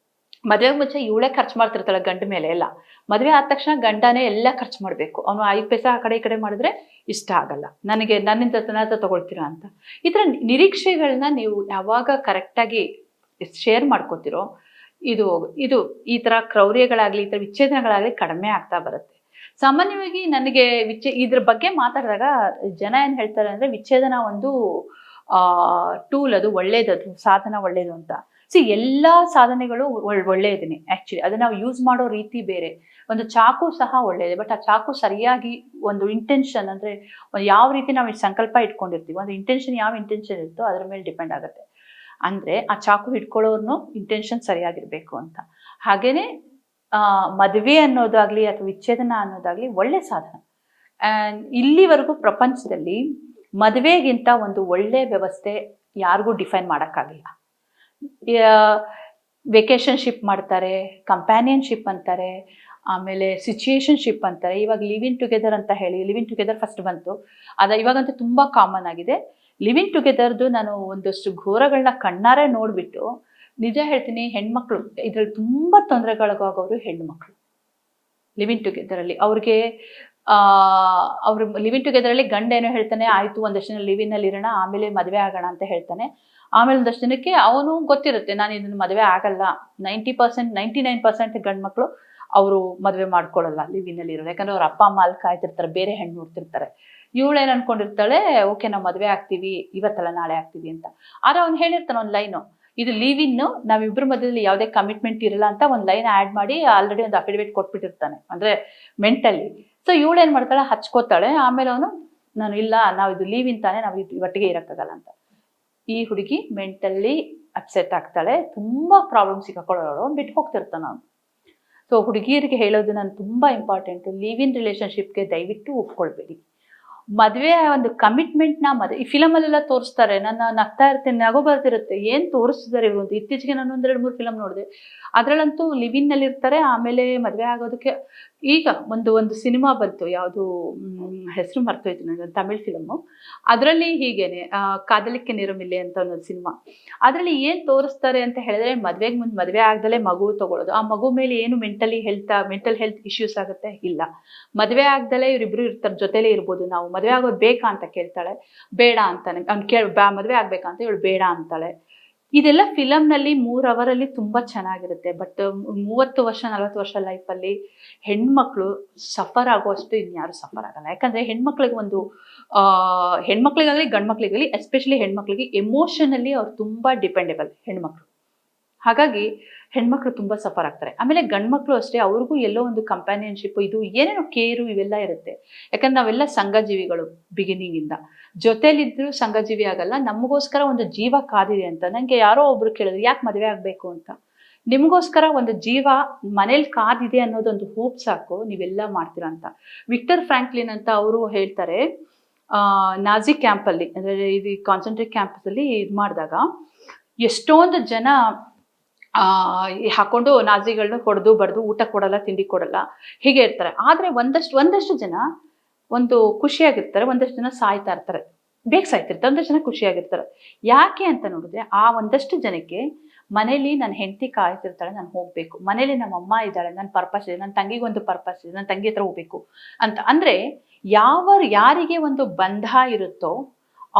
Speaker 1: ಮದುವೆ ಮುಂಚೆ ಇವಳೇ ಖರ್ಚು ಮಾಡ್ತಿರ್ತಾಳೆ ಗಂಡ ಮೇಲೆ ಎಲ್ಲ, ಮದುವೆ ಆದ ತಕ್ಷಣ ಗಂಡನೇ ಎಲ್ಲ ಖರ್ಚು ಮಾಡಬೇಕು. ಅವನು 5 ಪೈಸೆ ಆ ಕಡೆ ಈ ಕಡೆ ಮಾಡಿದ್ರೆ ಇಷ್ಟ ಆಗಲ್ಲ, ನನ್ನಿಂದ ತಗೊಳ್ತೀರಾ ಅಂತ. ಈ ಥರ ನಿರೀಕ್ಷೆಗಳನ್ನ ನೀವು ಯಾವಾಗ ಕರೆಕ್ಟಾಗಿ ಶೇರ್ ಮಾಡ್ಕೋತಿರೋ ಇದು ಈ ಥರ ಕ್ರೌರ್ಯಗಳಾಗಲಿ, ಈ ಥರ ವಿಚ್ಛೇದನಗಳಾಗಲಿ ಕಡಿಮೆ ಆಗ್ತಾ ಬರುತ್ತೆ. ಸಾಮಾನ್ಯವಾಗಿ ನನಗೆ ಇದ್ರ ಬಗ್ಗೆ ಮಾತಾಡಿದಾಗ ಜನ ಏನು ಹೇಳ್ತಾರೆ ಅಂದರೆ, ವಿಚ್ಛೇದನ ಒಂದು ಟೂಲ್, ಅದು ಒಳ್ಳೇದದು, ಸಾಧನ ಒಳ್ಳೇದು ಅಂತ. ಎಲ್ಲ ಸಾಧನೆಗಳು ಒಳ್ಳೆಯದೇನೆ ಆ್ಯಕ್ಚುಲಿ, ಅದನ್ನು ನಾವು ಯೂಸ್ ಮಾಡೋ ರೀತಿ ಬೇರೆ. ಒಂದು ಚಾಕು ಸಹ ಒಳ್ಳೆಯದೇ, ಬಟ್ ಆ ಚಾಕು ಸರಿಯಾಗಿ ಒಂದು ಇಂಟೆನ್ಷನ್ ಅಂದರೆ ಯಾವ ರೀತಿ ನಾವು ಸಂಕಲ್ಪ ಇಟ್ಕೊಂಡಿರ್ತೀವಿ, ಒಂದು ಇಂಟೆನ್ಷನ್ ಯಾವ ಇಂಟೆನ್ಷನ್ ಇರುತ್ತೋ ಅದ್ರ ಮೇಲೆ ಡಿಪೆಂಡ್ ಆಗುತ್ತೆ. ಅಂದರೆ ಆ ಚಾಕು ಹಿಡ್ಕೊಳ್ಳೋರ್ನು ಇಂಟೆನ್ಷನ್ ಸರಿಯಾಗಿರಬೇಕು ಅಂತ. ಹಾಗೇನೆ ಮದುವೆ ಅನ್ನೋದಾಗ್ಲಿ ಅಥವಾ ವಿಚ್ಛೇದನ ಅನ್ನೋದಾಗ್ಲಿ ಒಳ್ಳೆ ಸಾಧನ. ಆ್ಯಂಡ್ ಇಲ್ಲಿವರೆಗೂ ಪ್ರಪಂಚದಲ್ಲಿ ಮದುವೆಗಿಂತ ಒಂದು ಒಳ್ಳೆ ವ್ಯವಸ್ಥೆ ಯಾರಿಗೂ ಡಿಫೈನ್ ಮಾಡೋಕ್ಕಾಗಿಲ್ಲ. ವೆಕೇಶನ್ಶಿಪ್ ಮಾಡ್ತಾರೆ, ಕಂಪ್ಯಾನಿಯನ್ಶಿಪ್ ಅಂತಾರೆ, ಆಮೇಲೆ ಸಿಚುಯೇಷನ್ಶಿಪ್ ಅಂತಾರೆ, ಇವಾಗ ಲಿವ್ ಇನ್ ಟುಗೆದರ್ ಅಂತ ಹೇಳಿ, ಲಿವ್ ಇನ್ ಟುಗೆದರ್ ಫಸ್ಟ್ ಬಂತು, ಇವಾಗಂತೂ ತುಂಬ ಕಾಮನ್ ಆಗಿದೆ. ಲಿವ್ ಇನ್ ಟುಗೆದರ್ದು ನಾನು ಒಂದಷ್ಟು ಘೋರಗಳನ್ನ ಕಣ್ಣಾರೆ ನೋಡಿಬಿಟ್ಟು ನಿಜ ಹೇಳ್ತೀನಿ, ಹೆಣ್ಮಕ್ಳು ಇದರಲ್ಲಿ ತುಂಬ ತೊಂದರೆಗಳಿಗಾಗೋರು ಹೆಣ್ಮಕ್ಳು. ಲಿವ್ ಇನ್ ಟುಗೆದರಲ್ಲಿ ಅವ್ರಿಗೆ ಅವರು ಲಿವ್ ಇನ್ ಟುಗೆದರಲ್ಲಿ ಗಂಡ ಏನೋ ಹೇಳ್ತಾನೆ, ಆಯಿತು ಒಂದಷ್ಟು ದಿನ ಲಿವ್ ಇನ್ನಲ್ಲಿ ಇರೋಣ, ಆಮೇಲೆ ಮದುವೆ ಆಗೋಣ ಅಂತ ಹೇಳ್ತಾನೆ. ಆಮೇಲೆ ಒಂದಷ್ಟು ದಿನಕ್ಕೆ ಅವನು ಗೊತ್ತಿರುತ್ತೆ ನಾನು ಇದನ್ನು ಮದುವೆ ಆಗಲ್ಲ. 90% 99% ಗಂಡು ಮಕ್ಕಳು ಅವರು ಮದುವೆ ಮಾಡ್ಕೊಳ್ಳಲ್ಲ ಲಿವ್ ಇನ್ನಲ್ಲಿ ಇರೋರು, ಯಾಕಂದ್ರೆ ಅವ್ರ ಅಪ್ಪ ಅಮ್ಮ ಅಲ್ಲಿ ಕಾಯ್ತಿರ್ತಾರೆ, ಬೇರೆ ಹೆಣ್ಣು ನೋಡ್ತಿರ್ತಾರೆ. ಇವಳೇನು ಅನ್ಕೊಂಡಿರ್ತಾಳೆ, ಓಕೆ ನಾವು ಮದುವೆ ಆಗ್ತೀವಿ, ಇವತ್ತಲ್ಲ ನಾಳೆ ಆಗ್ತೀವಿ ಅಂತ. ಆದ್ರೆ ಅವ್ನು ಹೇಳಿರ್ತಾನೆ ಒಂದು ಲೈನು, ಇದು ಲೀವ್ ಇನ್ನು, ನಾವಿಬ್ಬರ ಮಧ್ಯದಲ್ಲಿ ಯಾವುದೇ ಕಮಿಟ್ಮೆಂಟ್ ಇರಲ್ಲ ಅಂತ ಒಂದು ಲೈನ್ ಆ್ಯಡ್ ಮಾಡಿ ಆಲ್ರೆಡಿ ಒಂದು ಅಫಿಡವಿಟ್ ಕೊಟ್ಬಿಟ್ಟಿರ್ತಾನೆ, ಅಂದರೆ ಮೆಂಟಲಿ. ಸೊ ಇವಳೇನು ಮಾಡ್ತಾಳೆ, ಹಚ್ಕೋತಾಳೆ. ಆಮೇಲೆ ಅವನು ನಾನು ಇಲ್ಲ, ನಾವು ಇದು ಲೀವ್ ಇನ್ ತಾನೆ, ನಾವು ಒಟ್ಟಿಗೆ ಇರೋಕ್ಕಾಗಲ್ಲ ಅಂತ. ಈ ಹುಡುಗಿ ಮೆಂಟಲಿ ಅಪ್ಸೆಟ್ ಆಗ್ತಾಳೆ, ತುಂಬ ಪ್ರಾಬ್ಲಮ್ ಸಿಕ್ಕಾಕೊಳ್ಳೋಳು, ಬಿಟ್ಟು ಹೋಗ್ತಿರ್ತಾನೆ ಅವನು. ಸೊ ಹುಡುಗಿಯರಿಗೆ ಹೇಳೋದು ನಾನು ತುಂಬ ಇಂಪಾರ್ಟೆಂಟು, ಲಿವ್ ಇನ್ ರಿಲೇಷನ್ಶಿಪ್ಗೆ ದಯವಿಟ್ಟು ಒಪ್ಕೊಳ್ಬೇಡಿ. ಮದುವೆ ಒಂದು ಕಮಿಟ್ಮೆಂಟ್ನ ಈ ಫಿಲಮಲ್ಲೆಲ್ಲ ತೋರಿಸ್ತಾರೆ, ನಾನು ನಗ್ತಾ ಇರ್ತೇನೆ, ನಗು ಬರ್ತಿರುತ್ತೆ, ಏನು ತೋರಿಸ್ತಿದ್ದಾರೆ ಇವರು ಅಂತ. ಇತ್ತೀಚೆಗೆ ನಾನು 1-2-3 ಫಿಲಮ್ ನೋಡಿದೆ, ಅದರಲ್ಲಂತೂ ಲಿವ್ ಇನ್ನಲ್ಲಿ ಇರ್ತಾರೆ, ಆಮೇಲೆ ಮದುವೆ ಆಗೋದಕ್ಕೆ ಈಗ ಒಂದು ಸಿನಿಮಾ ಬಂತು, ಯಾವುದು ಹೆಸರು ಮರ್ತೋಯ್ತು ನನಗೆ, ತಮಿಳ್ ಫಿಲಮ್ಮು. ಅದರಲ್ಲಿ ಹೀಗೇನೆ ಕಾದಲಿಕ್ಕೆ ನೇರಮಿಲ್ಲೆ ಅಂತ ಒಂದು ಸಿನಿಮಾ. ಅದರಲ್ಲಿ ಏನು ತೋರಿಸ್ತಾರೆ ಅಂತ ಹೇಳಿದ್ರೆ, ಮದುವೆಗೆ ಮುಂದೆ ಮದುವೆ ಆಗದಲ್ಲೇ ಮಗು ತಗೊಳ್ಳೋದು. ಆ ಮಗು ಮೇಲೆ ಏನು ಮೆಂಟಲ್ ಹೆಲ್ತ್ ಇಶ್ಯೂಸ್ ಆಗುತ್ತೆ ಇಲ್ಲ. ಮದುವೆ ಆಗದಲ್ಲೇ ಇವರಿಬ್ರು ಇರ್ತಾರೆ, ಜೊತೆಲೇ ಇರ್ಬೋದು. ನಾವು ಮದುವೆ ಆಗೋದು ಬೇಕಾ ಅಂತ ಕೇಳ್ತಾಳೆ, ಬೇಡ ಅಂತಾನೆ. ಅವ್ನು ಮದುವೆ ಆಗ್ಬೇಕಂತ ಇವಳು ಬೇಡ ಅಂತಾಳೆ. ಇದೆಲ್ಲ ಫಿಲಮ್ನಲ್ಲಿ 3 ಅವರಲ್ಲಿ ತುಂಬ ಚೆನ್ನಾಗಿರುತ್ತೆ. ಬಟ್ 30 ವರ್ಷ 40 ವರ್ಷ ಲೈಫಲ್ಲಿ ಹೆಣ್ಮಕ್ಳು ಸಫರ್ ಆಗುವಷ್ಟು ಇನ್ಯಾರು ಸಫರ್ ಆಗಲ್ಲ. ಯಾಕಂದರೆ ಹೆಣ್ಮಕ್ಳಿಗಾಗಲಿ ಗಂಡು ಮಕ್ಳಿಗಾಗಲಿ, ಎಸ್ಪೆಷಲಿ ಹೆಣ್ಮಕ್ಳಿಗೆ ಎಮೋಷನಲಿ ಅವ್ರು ತುಂಬ ಡಿಪೆಂಡೆಬಲ್ ಹೆಣ್ಮಕ್ಳು. ಹಾಗಾಗಿ ಹೆಣ್ಮಕ್ಳು ತುಂಬ ಸಫರ್ ಆಗ್ತಾರೆ. ಆಮೇಲೆ ಗಂಡು ಮಕ್ಕಳು ಅಷ್ಟೇ, ಅವ್ರಿಗೂ ಎಲ್ಲೋ ಒಂದು ಕಂಪ್ಯಾನಿಯನ್ಶಿಪ್, ಇದು ಏನೇನೋ ಕೇರು ಇವೆಲ್ಲ ಇರುತ್ತೆ. ಯಾಕಂದ್ರೆ ನಾವೆಲ್ಲ ಸಂಘಜೀವಿಗಳು ಬಿಗಿನಿಂಗಿಂದ. ಜೊತೆಲಿದ್ದರೂ ಸಂಘಜೀವಿ ಆಗಲ್ಲ. ನಮಗೋಸ್ಕರ ಒಂದು ಜೀವ ಕಾದಿದೆ ಅಂತ. ನನಗೆ ಯಾರೋ ಒಬ್ರು ಕೇಳಿದ್ರು, ಯಾಕೆ ಮದುವೆ ಆಗಬೇಕು ಅಂತ. ನಿಮಗೋಸ್ಕರ ಒಂದು ಜೀವ ಮನೇಲಿ ಕಾದಿದೆ ಅನ್ನೋದೊಂದು ಹೋಪ್ ಸಾಕು, ನೀವೆಲ್ಲ ಮಾಡ್ತೀರಾ ಅಂತ. ವಿಕ್ಟರ್ ಫ್ರಾಂಕ್ಲಿನ್ ಅಂತ ಅವರು ಹೇಳ್ತಾರೆ, ನಾಜಿ ಕ್ಯಾಂಪಲ್ಲಿ, ಅಂದರೆ ಇದು ಕಾನ್ಸಂಟ್ರೇಟ್ ಕ್ಯಾಂಪಲ್ಲಿ ಇದು ಮಾಡಿದಾಗ ಎಷ್ಟೊಂದು ಜನ ಹಾಕೊಂಡು ನಾಜಿಗಳನ್ನ ಹೊಡೆದು ಬಡ್ದು ಊಟ ಕೊಡಲ್ಲ, ತಿಂಡಿ ಕೊಡಲ್ಲ, ಹೀಗೆ ಇರ್ತಾರೆ. ಆದರೆ ಒಂದಷ್ಟು ಜನ ಒಂದು ಖುಷಿಯಾಗಿರ್ತಾರೆ, ಒಂದಷ್ಟು ಜನ ಸಾಯ್ತಾ ಇರ್ತಾರೆ, ಬೇಗ ಸಾಯ್ತಿರ್ತಾರೆ, ಒಂದಷ್ಟು ಜನ ಖುಷಿಯಾಗಿರ್ತಾರೆ. ಯಾಕೆ ಅಂತ ನೋಡಿದ್ರೆ, ಆ ಒಂದಷ್ಟು ಜನಕ್ಕೆ ಮನೇಲಿ ನನ್ನ ಹೆಂಡತಿ ಕಾಯ್ತಿರ್ತಾಳೆ, ನಾನು ಹೋಗಬೇಕು, ಮನೇಲಿ ನಮ್ಮ ಅಮ್ಮ ಇದ್ದಾಳೆ, ನನ್ನ ಪರ್ಪಸ್ ಇದೆ, ನನ್ನ ತಂಗಿಗೊಂದು ಪರ್ಪಸ್ ಇದೆ, ನನ್ನ ತಂಗಿ ಹತ್ರ ಹೋಗ್ಬೇಕು ಅಂತ. ಅಂದರೆ ಯಾರಿಗೆ ಒಂದು ಬಂಧ ಇರುತ್ತೋ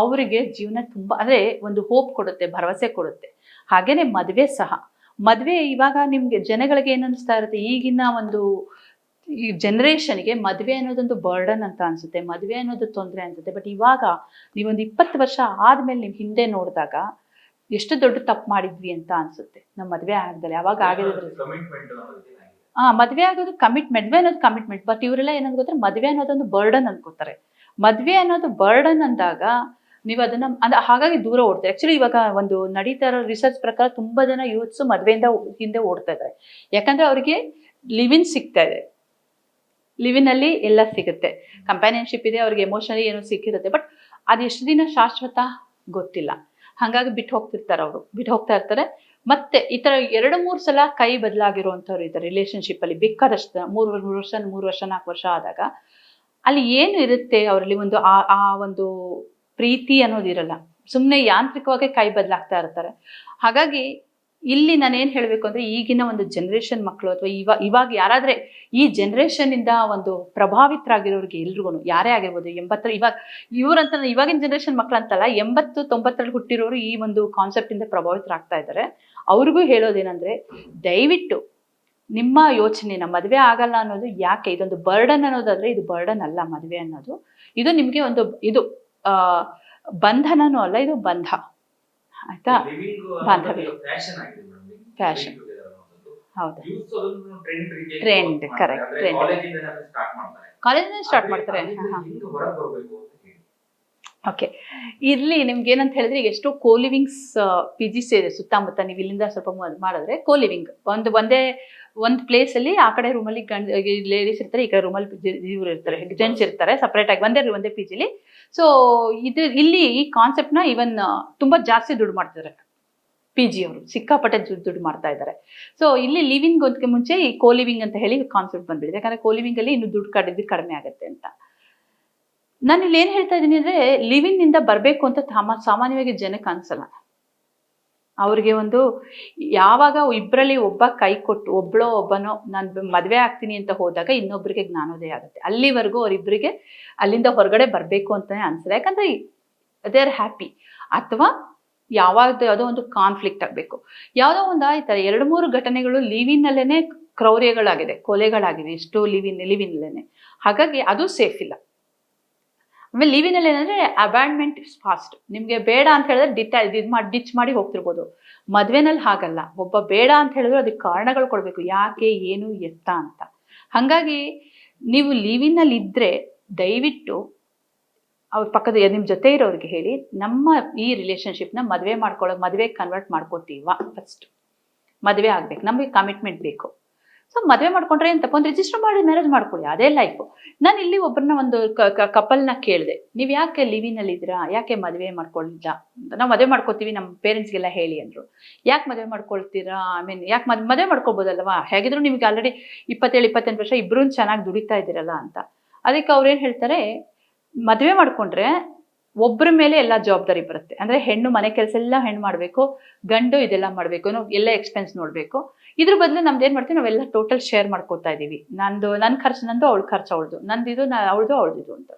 Speaker 1: ಅವರಿಗೆ ಜೀವನ ತುಂಬ, ಅಂದರೆ ಒಂದು ಹೋಪ್ ಕೊಡುತ್ತೆ, ಭರವಸೆ ಕೊಡುತ್ತೆ. ಹಾಗೇನೆ ಮದುವೆ ಸಹ. ಮದುವೆ ಇವಾಗ ನಿಮಗೆ ಜನಗಳಿಗೆ ಏನು ಅನಿಸ್ತಾ ಇರುತ್ತೆ, ಈಗಿನ ಒಂದು ಈ ಜನ್ರೇಷನ್ಗೆ ಮದುವೆ ಅನ್ನೋದೊಂದು ಬರ್ಡನ್ ಅಂತ ಅನಿಸುತ್ತೆ, ಮದುವೆ ಅನ್ನೋದು ತೊಂದರೆ ಅನಿಸುತ್ತೆ. ಬಟ್ ಇವಾಗ ನೀವೊಂದು 20 ವರ್ಷ ಆದಮೇಲೆ ನೀವು ಹಿಂದೆ ನೋಡಿದಾಗ ಎಷ್ಟು ದೊಡ್ಡ ತಪ್ಪು ಮಾಡಿದ್ವಿ ಅಂತ ಅನಿಸುತ್ತೆ. ನಮ್ಮ ಮದುವೆ ಆಗದಲ್ಲ ಅವಾಗ ಆಗಿರೋದ್ರಿಂದ. ಮದುವೆ ಆಗೋದು ಮದುವೆ ಅನ್ನೋದು ಕಮಿಟ್ಮೆಂಟ್. ಬಟ್ ಇವರೆಲ್ಲ ಏನಂತ ಗೊತ್ತಾರೆ, ಮದುವೆ ಅನ್ನೋದೊಂದು ಬರ್ಡನ್ ಅನ್ಕೋತಾರೆ. ಮದುವೆ ಅನ್ನೋದು ಬರ್ಡನ್ ಅಂದಾಗ ನೀವು ಅದನ್ನ ಹಾಗಾಗಿ ದೂರ ಓಡ್ತಾರೆ. ಆಕ್ಚುಲಿ ಇವಾಗ ಒಂದು ನಡೀತಾ ಇರೋ ರಿಸರ್ಚ್ ಪ್ರಕಾರ ತುಂಬಾ ಜನ ಯೂತ್ಸ್ ಮದುವೆಯಿಂದ ಹಿಂದೆ ಓಡ್ತಾ ಇದ್ದಾರೆ. ಯಾಕಂದ್ರೆ ಅವರಿಗೆ ಲಿವಿನ್ ಸಿಗ್ತಾ ಇದೆ, ಲಿವಿನಲ್ಲಿ ಎಲ್ಲ ಸಿಗುತ್ತೆ, ಕಂಪ್ಯಾನಿಯನ್ಶಿಪ್ ಇದೆ, ಅವ್ರಿಗೆ ಎಮೋಷನಲಿ ಏನೋ ಸಿಕ್ಕಿರುತ್ತೆ. ಬಟ್ ಅದು ಎಷ್ಟು ದಿನ ಶಾಶ್ವತ ಗೊತ್ತಿಲ್ಲ. ಹಾಗಾಗಿ ಬಿಟ್ಟು ಹೋಗ್ತಾ ಇರ್ತಾರೆ. ಮತ್ತೆ ಈ ಥರ 2-3 ಸಲ ಕೈ ಬದಲಾಗಿರುವಂಥವ್ರು ಇದ್ದಾರೆ ರಿಲೇಷನ್ಶಿಪ್ಪಲ್ಲಿ. ಬೇಕಾದಷ್ಟು 3 ವರ್ಷ 4 ವರ್ಷ ಆದಾಗ ಅಲ್ಲಿ ಏನು ಇರುತ್ತೆ ಅವರಲ್ಲಿ, ಒಂದು ಪ್ರೀತಿ ಅನ್ನೋದಿರಲ್ಲ. ಸುಮ್ಮನೆ ಯಾಂತ್ರಿಕವಾಗಿ ಕೈ ಬದಲಾಗ್ತಾ ಇರ್ತಾರೆ. ಹಾಗಾಗಿ ಇಲ್ಲಿ ನಾನೇನು ಹೇಳಬೇಕು ಅಂದರೆ, ಈಗಿನ ಒಂದು ಜನ್ರೇಷನ್ ಮಕ್ಕಳು ಅಥವಾ ಇವಾಗ ಯಾರಾದರೆ ಈ ಜನ್ರೇಷನ್ನಿಂದ ಒಂದು ಪ್ರಭಾವಿತರಾಗಿರೋರಿಗೆ ಎಲ್ರಿಗೂ, ಯಾರೇ ಆಗಿರ್ಬೋದು, ಇವಾಗಿನ ಜನ್ರೇಷನ್ ಮಕ್ಕಳು ಅಂತಲ್ಲ, 80-90ರಲ್ಲಿ ಹುಟ್ಟಿರೋರು ಈ ಒಂದು ಕಾನ್ಸೆಪ್ಟಿಂದ ಪ್ರಭಾವಿತರಾಗ್ತಾ ಇದ್ದಾರೆ. ಅವ್ರಿಗೂ ಹೇಳೋದೇನೆಂದರೆ, ದಯವಿಟ್ಟು ನಿಮ್ಮ ಯೋಚನೆನ ಮದುವೆ ಆಗಲ್ಲ ಅನ್ನೋದು ಯಾಕೆ, ಇದೊಂದು ಬರ್ಡನ್ ಅನ್ನೋದಾದರೆ ಇದು ಬರ್ಡನ್ ಅಲ್ಲ. ಮದುವೆ ಅನ್ನೋದು ಇದು ನಿಮಗೆ ಇದು ಬಂಧನನೂ ಅಲ್ಲ, ಇದು ಬಂಧ. ಆಯ್ತಾ? ಬಾಂಧವ್ಯ, ಫ್ಯಾಷನ್, ಹೌದು, ಟ್ರೆಂಡ್, ಕರೆಕ್ಟ್, ಟ್ರೆಂಡ್ ಕಾಲೇಜಿಂದ ಸ್ಟಾರ್ಟ್ ಮಾಡ್ತಾರೆ. ಓಕೆ, ಇಲ್ಲಿ ನಿಮ್ಗೆ ಏನಂತ ಹೇಳಿದ್ರೆ, ಈಗ ಎಷ್ಟು ಕೋಲಿವಿಂಗ್ಸ್ PGs ಇದೆ ಸುತ್ತಮುತ್ತ. ನೀವು ಇಲ್ಲಿಂದ ಸ್ವಲ್ಪ ಮಾಡಿದ್ರೆ ಕೋಲಿವಿಂಗ್ ಒಂದು ಪ್ಲೇಸಲ್ಲಿ, ಆ ಕಡೆ ರೂಮಲ್ಲಿ ಲೇಡೀಸ್ ಇರ್ತಾರೆ, ಈ ಕಡೆ ರೂಮಲ್ಲಿ ಇವ್ರು ಇರ್ತಾರೆ, ಜೆಂಟ್ಸ್ ಇರ್ತಾರೆ, ಸಪ್ರೇಟ್ ಆಗಿ ಒಂದೇ PGಲಿ. ಸೊ ಇಲ್ಲಿ ಈ ಕಾನ್ಸೆಪ್ಟ್ನ ಈವನ್ ತುಂಬ ಜಾಸ್ತಿ ದುಡ್ಡು ಮಾಡ್ತಿದ್ದಾರೆ PG ಅವರು, ಸಿಕ್ಕಾಪಟ್ಟೆ ದುಡ್ಡು ಮಾಡ್ತಾ ಇದ್ದಾರೆ. ಸೊ ಇಲ್ಲಿ ಲಿವಿಂಗ್ ಅದಕ್ಕೆ ಮುಂಚೆ ಈ ಕೋಲಿವಿಂಗ್ ಅಂತ ಹೇಳಿ ಕಾನ್ಸೆಪ್ಟ್ ಬಂದ್ಬಿಟ್ಟಿದೆ. ಯಾಕಂದರೆ ಕೋಲಿವಿಂಗಲ್ಲಿ ಇನ್ನು ದುಡ್ಡು ಕಡಿಮೆ ಆಗುತ್ತೆ ಅಂತ. ನಾನು ಇಲ್ಲಿ ಏನು ಹೇಳ್ತಾ ಇದ್ದೀನಿ ಅಂದರೆ, ಲಿವಿಂಗ್ನಿಂದ ಬರಬೇಕು ಅಂತ ಸಾಮಾನ್ಯವಾಗಿ ಜನಕ್ಕೆ ಅನಿಸಲ್ಲ. ಅವ್ರಿಗೆ ಯಾವಾಗ ಇಬ್ಬರಲ್ಲಿ ಒಬ್ಬ ಕೈ ಕೊಟ್ಟು ಒಬ್ಬನೋ ನಾನು ಮದುವೆ ಆಗ್ತೀನಿ ಅಂತ ಹೋದಾಗ ಇನ್ನೊಬ್ಬರಿಗೆ ಜ್ಞಾನೋದಯ ಆಗುತ್ತೆ. ಅಲ್ಲಿವರೆಗೂ ಅವರಿಬ್ಬರಿಗೆ ಅಲ್ಲಿಂದ ಹೊರಗಡೆ ಬರಬೇಕು ಅಂತಲೇ ಅನಿಸ್ತದೆ. ಯಾಕಂದರೆ ದೇ ಆರ್ ಹ್ಯಾಪಿ. ಅಥವಾ ಯಾವುದೋ ಒಂದು ಕಾನ್ಫ್ಲಿಕ್ಟ್ ಆಗಬೇಕು, ಯಾವುದೋ ಒಂದು ಆಯ್ತಾರೆ 2-3 ಘಟನೆಗಳು ಲಿವಿನಲ್ಲೇ ಕ್ರೌರ್ಯಗಳಾಗಿದೆ, ಕೊಲೆಗಳಾಗಿವೆ, ಎಷ್ಟೋ ಲಿವಿನಲ್ಲೇ. ಹಾಗಾಗಿ ಅದು ಸೇಫ್ ಇಲ್ಲ. ಆಮೇಲೆ ಲಿವಿನಲ್ಲಿ ಏನಂದರೆ ಅಬ್ಯಾಂಡ್ಮೆಂಟ್ ಫಾಸ್ಟ್. ನಿಮಗೆ ಬೇಡ ಅಂತ ಹೇಳಿದ್ರೆ ಡಿಚ್ ಮಾಡಿ ಹೋಗ್ತಿರ್ಬೋದು. ಮದುವೆನಲ್ಲಿ ಹಾಗಲ್ಲ, ಒಬ್ಬ ಬೇಡ ಅಂತ ಹೇಳಿದ್ರು ಅದಕ್ಕೆ ಕಾರಣಗಳು ಕೊಡಬೇಕು, ಯಾಕೆ, ಏನು, ಎತ್ತ ಅಂತ. ಹಾಗಾಗಿ ನೀವು ಲಿವಿನಲ್ಲಿ ಇದ್ದರೆ ದಯವಿಟ್ಟು ಅವ್ರ ನಿಮ್ಮ ಜೊತೆ ಇರೋರಿಗೆ ಹೇಳಿ, ನಮ್ಮ ಈ ರಿಲೇಷನ್ಶಿಪ್ನ ಮದುವೆ ಕನ್ವರ್ಟ್ ಮಾಡ್ಕೋತೀವ. ಫಸ್ಟ್ ಮದುವೆ ಆಗಬೇಕು, ನಮಗೆ ಕಮಿಟ್ಮೆಂಟ್ ಬೇಕು. ಸೊ ಮದುವೆ ಮಾಡ್ಕೊಂಡ್ರೆ ಏನು ತಪ್ಪು, ಒಂದು ರಿಜಿಸ್ಟರ್ ಮಾಡಿ ಮ್ಯಾರೇಜ್ ಮಾಡ್ಕೊಳ್ಳಿ, ಅದೇ ಲೈಫು. ನಾನು ಇಲ್ಲಿ ಒಬ್ಬರನ್ನ ಒಂದು ಕಪಲ್ನ ಕೇಳಿದೆ, ನೀವು ಯಾಕೆ ಲಿವಿನಲ್ಲಿ ಇದ್ದೀರಾ, ಯಾಕೆ ಮದುವೆ ಮಾಡ್ಕೊಳ್ಳಿಲ್ಲ ಅಂತ. ನಾವು ಮದುವೆ ಮಾಡ್ಕೋತೀವಿ ನಮ್ಮ ಪೇರೆಂಟ್ಸ್ಗೆಲ್ಲ ಹೇಳಿ ಅಂದರು. ಯಾಕೆ ಮದುವೆ ಮಾಡ್ಕೊಳ್ತೀರಾ, ಐ ಮೀನ್ ಯಾಕೆ ಮದುವೆ ಮಾಡ್ಕೊಳ್ಬೋದಲ್ವಾ, ಹೇಗಿದ್ರು ನಿಮ್ಗೆ ಆಲ್ರೆಡಿ 27-28 ವರ್ಷ ಇಬ್ಬರೂ ಚೆನ್ನಾಗಿ ದುಡಿತಾ ಇದ್ದೀರಲ್ಲ ಅಂತ. ಅದಕ್ಕೆ ಅವ್ರೇನು ಹೇಳ್ತಾರೆ, ಮದುವೆ ಮಾಡ್ಕೊಂಡ್ರೆ ಒಬ್ಬರ ಮೇಲೆ ಎಲ್ಲ ಜವಾಬ್ದಾರಿ ಬರುತ್ತೆ. ಅಂದರೆ ಹೆಣ್ಣು ಮನೆ ಕೆಲಸ ಎಲ್ಲ ಹೆಣ್ಣು ಮಾಡಬೇಕು, ಗಂಡು ಇದೆಲ್ಲ ಮಾಡಬೇಕು, ಎಲ್ಲ ಎಕ್ಸ್ಪೆನ್ಸ್ ನೋಡಬೇಕು. ಇದ್ರ ಬದಲು ನಮ್ದು ಏನು ಮಾಡ್ತೀವಿ, ನಾವೆಲ್ಲ ಟೋಟಲ್ ಶೇರ್ ಮಾಡ್ಕೋತಾ ಇದ್ದೀವಿ. ನನ್ನ ಖರ್ಚು ನಂದು, ಅವಳ ಖರ್ಚು ಅವಳದು, ನಂದಿದು ಅವಳದು ಅಂತ.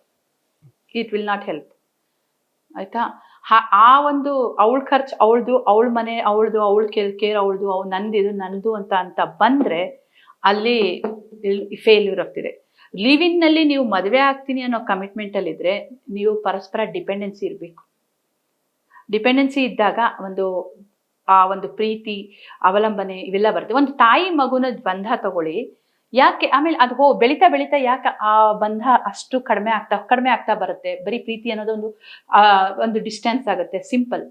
Speaker 1: ಇಟ್ ವಿಲ್ ನಾಟ್ ಹೆಲ್ಪ್, ಆಯಿತಾ. ಆ ಒಂದು ಅವಳ ಖರ್ಚು ಅವಳದು, ಅವಳ ಮನೆ ಅವಳದು, ಅವಳ ಕೇರ್ ಅವಳದು, ನಂದಿದು ನಂದು ಅಂತ ಬಂದರೆ ಅಲ್ಲಿ ಫೇಲ್ಯೂರ್ ಆಗ್ತಿದೆ. ಲಿವಿನ್ನಲ್ಲಿ ನೀವು ಮದುವೆ ಆಗ್ತೀನಿ ಅನ್ನೋ ಕಮಿಟ್ಮೆಂಟಲ್ಲಿದ್ದರೆ ನೀವು ಪರಸ್ಪರ ಡಿಪೆಂಡೆನ್ಸಿ ಇರಬೇಕು. ಡಿಪೆಂಡೆನ್ಸಿ ಇದ್ದಾಗ ಒಂದು ಪ್ರೀತಿ, ಅವಲಂಬನೆ ಇವೆಲ್ಲ ಬರುತ್ತೆ. ಒಂದು ತಾಯಿ ಮಗುನ ಬಂಧ ತಗೊಳ್ಳಿ, ಯಾಕೆ ಆಮೇಲೆ ಅದು ಬೆಳೀತಾ ಬೆಳೀತಾ ಯಾಕೆ ಆ ಬಂಧ ಅಷ್ಟು ಕಡಿಮೆ ಆಗ್ತಾ ಬರುತ್ತೆ. ಬರೀ ಪ್ರೀತಿ ಅನ್ನೋದು ಒಂದು ಡಿಸ್ಟೆನ್ಸ್ ಆಗುತ್ತೆ. ಸಿಂಪಲ್,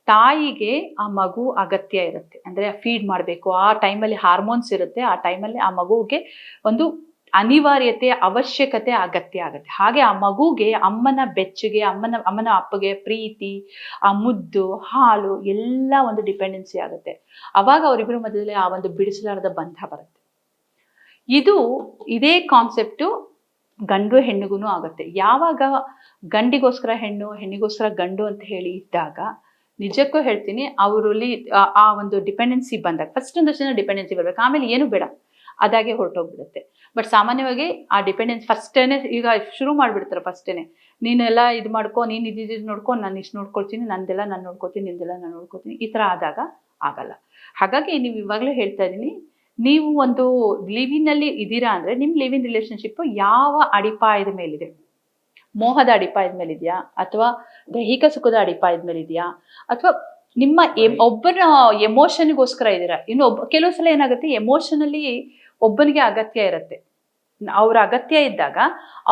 Speaker 1: ತಾಯಿಗೆ ಆ ಮಗು ಅಗತ್ಯ ಇರುತ್ತೆ. ಅಂದರೆ ಫೀಡ್ ಮಾಡಬೇಕು, ಆ ಟೈಮಲ್ಲಿ ಹಾರ್ಮೋನ್ಸ್ ಇರುತ್ತೆ, ಆ ಟೈಮಲ್ಲಿ ಆ ಮಗುವಿಗೆ ಒಂದು ಅನಿವಾರ್ಯತೆ, ಅವಶ್ಯಕತೆ, ಅಗತ್ಯ ಆಗುತ್ತೆ. ಹಾಗೆ ಆ ಮಗುಗೆ ಅಮ್ಮನ ಬೆಚ್ಚಗೆ, ಅಮ್ಮನ ಅಪ್ಪಗೆ ಪ್ರೀತಿ, ಆ ಮುದ್ದು, ಹಾಲು ಎಲ್ಲ ಒಂದು ಡಿಪೆಂಡೆನ್ಸಿ ಆಗುತ್ತೆ. ಅವಾಗ ಅವರಿಬ್ಬರ ಮಧ್ಯದಲ್ಲಿ ಆ ಒಂದು ಬಿಡಿಸಲಾರದ ಬಂಧ ಬರುತ್ತೆ. ಇದೇ ಕಾನ್ಸೆಪ್ಟು ಗಂಡು ಹೆಣ್ಣಿಗೂ ಆಗುತ್ತೆ. ಯಾವಾಗ ಗಂಡಿಗೋಸ್ಕರ ಹೆಣ್ಣು, ಹೆಣ್ಣಿಗೋಸ್ಕರ ಗಂಡು ಅಂತ ಹೇಳಿ ಇದ್ದಾಗ, ನಿಜಕ್ಕೂ ಹೇಳ್ತೀನಿ, ಅವರಲ್ಲಿ ಆ ಒಂದು ಡಿಪೆಂಡೆನ್ಸಿ ಬಂದಾಗ ಫಸ್ಟ್ ಒಂದಷ್ಟು ಜನ ಡಿಪೆಂಡೆನ್ಸಿ ಬರಬೇಕು, ಆಮೇಲೆ ಏನು ಬೇಡ ಅದಾಗೆ ಹೊರಟೋಗ್ಬಿಡುತ್ತೆ. ಬಟ್ ಸಾಮಾನ್ಯವಾಗಿ ಆ ಡಿಪೆಂಡೆನ್ಸ್ ಫಸ್ಟೇನೆ ಈಗ ಶುರು ಮಾಡಿಬಿಡ್ತಾರೆ. ಫಸ್ಟೇನೆ ನೀನೆಲ್ಲ ಇದು ಮಾಡ್ಕೊ, ನೀನು ಇದು ನೋಡ್ಕೊ, ನಾನು ಇಷ್ಟು ನೋಡ್ಕೊಳ್ತೀನಿ, ನಂದೆಲ್ಲ ನಾನು ನೋಡ್ಕೊತೀನಿ, ನಿಂದೆಲ್ಲ ನಾನು ನೋಡ್ಕೊತೀನಿ, ಈ ಥರ ಆದಾಗ ಆಗಲ್ಲ. ಹಾಗಾಗಿ ನೀವು ಇವಾಗಲೇ ಹೇಳ್ತಾ ಇದ್ದೀನಿ, ನೀವು ಒಂದು ಲಿವಿನಲ್ಲಿ ಇದ್ದೀರಾ ಅಂದರೆ ನಿಮ್ಮ ಲಿವಿನ್ ರಿಲೇಷನ್ಶಿಪ್ಪು ಯಾವ ಅಡಿಪಾಯದ ಮೇಲಿದೆ? ಮೋಹದ ಅಡಿಪಾಯದ ಮೇಲಿದೆಯಾ, ಅಥವಾ ದೈಹಿಕ ಸುಖದ ಅಡಿಪಾಯದ ಮೇಲಿದೆಯಾ, ಅಥವಾ ನಿಮ್ಮ ಒಬ್ಬರ ಎಮೋಷನ್ಗೋಸ್ಕರ ಇದ್ದೀರಾ? ಕೆಲವು ಸಲ ಏನಾಗುತ್ತೆ, ಎಮೋಷನಲಿ ಒಬ್ಬನಿಗೆ ಅಗತ್ಯ ಇರುತ್ತೆ. ಅವ್ರ ಅಗತ್ಯ ಇದ್ದಾಗ,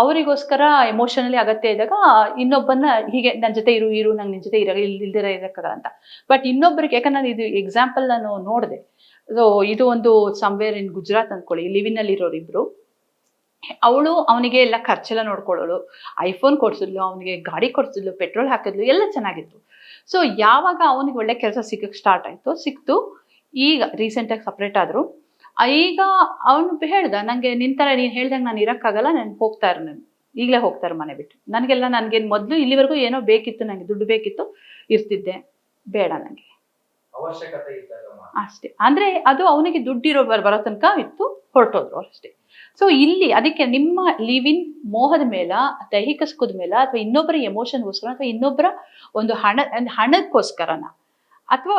Speaker 1: ಅವರಿಗೋಸ್ಕರ ಎಮೋಷನಲಿ ಅಗತ್ಯ ಇದ್ದಾಗ ಇನ್ನೊಬ್ಬನ ಹೀಗೆ ನನ್ನ ಜೊತೆ ಇರು ನಂಗೆ ನಿನ್ನ ಜೊತೆ ಇಲ್ದಿರ ಇರೋಕ್ಕಾಗಲ್ಲ ಅಂತ. ಬಟ್ ಇನ್ನೊಬ್ಬರಿಗೆ, ಯಾಕಂದ್ರೆ ನಾನು ಇದು ಎಕ್ಸಾಂಪಲ್ ನಾನು ನೋಡಿದೆ. ಸೊ ಇದು ಒಂದು ಸಮ್ವೇರ್ ಇನ್ ಗುಜರಾತ್ ಅಂದ್ಕೊಳ್ಳಿ, ಲಿವಿನಲ್ಲಿ ಇರೋರಿಬ್ರು. ಅವಳು ಅವನಿಗೆ ಎಲ್ಲ ಖರ್ಚೆಲ್ಲ ನೋಡ್ಕೊಳ್ಳೋಳು, ಐಫೋನ್ ಕೊಡ್ಸಿದ್ಲು, ಅವನಿಗೆ ಗಾಡಿ ಕೊಡ್ಸಿದ್ಲು, ಪೆಟ್ರೋಲ್ ಹಾಕಿದ್ಲು, ಎಲ್ಲ ಚೆನ್ನಾಗಿತ್ತು. ಸೊ ಯಾವಾಗ ಅವನಿಗೆ ಒಳ್ಳೆ ಕೆಲಸ ಸಿಕ್ತು, ಈಗ ರೀಸೆಂಟಾಗಿ ಸಪ್ರೇಟ್ ಆದರು. ಈಗ ಅವನು ಹೇಳ್ದ, ನನಗೆ ನಿಂತರ ನೀನು ಹೇಳ್ದಂಗೆ ನಾನು ಇರೋಕ್ಕಾಗಲ್ಲ, ನಾನು ಈಗಲೇ ಹೋಗ್ತಾರೆ ಮನೆ ಬಿಟ್ಟು. ನನಗೆ ಮೊದಲು ಇಲ್ಲಿವರೆಗೂ ಏನೋ ಬೇಕಿತ್ತು, ನನಗೆ ದುಡ್ಡು ಬೇಕಿತ್ತು, ಇರ್ತಿದ್ದೆ, ಬೇಡ ನನಗೆ
Speaker 2: ಅವಶ್ಯಕತೆ
Speaker 1: ಅಷ್ಟೇ. ಅಂದರೆ ಅದು ಅವನಿಗೆ ದುಡ್ಡಿರೋ ಬರೋ ತನಕ ಇತ್ತು, ಹೊರಟೋದ್ರು ಅಷ್ಟೇ. ಸೊ ಇಲ್ಲಿ ಅದಕ್ಕೆ ನಿಮ್ಮ ಲಿವಿನ್ ಮೋಹದ ಮೇಲ, ದೈಹಿಕ ಸುಖದ ಮೇಲ, ಅಥವಾ ಇನ್ನೊಬ್ಬರ ಎಮೋಷನ್ಗೋಸ್ಕರ, ಅಥವಾ ಇನ್ನೊಬ್ಬರ ಒಂದು ಹಣಕ್ಕೋಸ್ಕರನ, ಅಥವಾ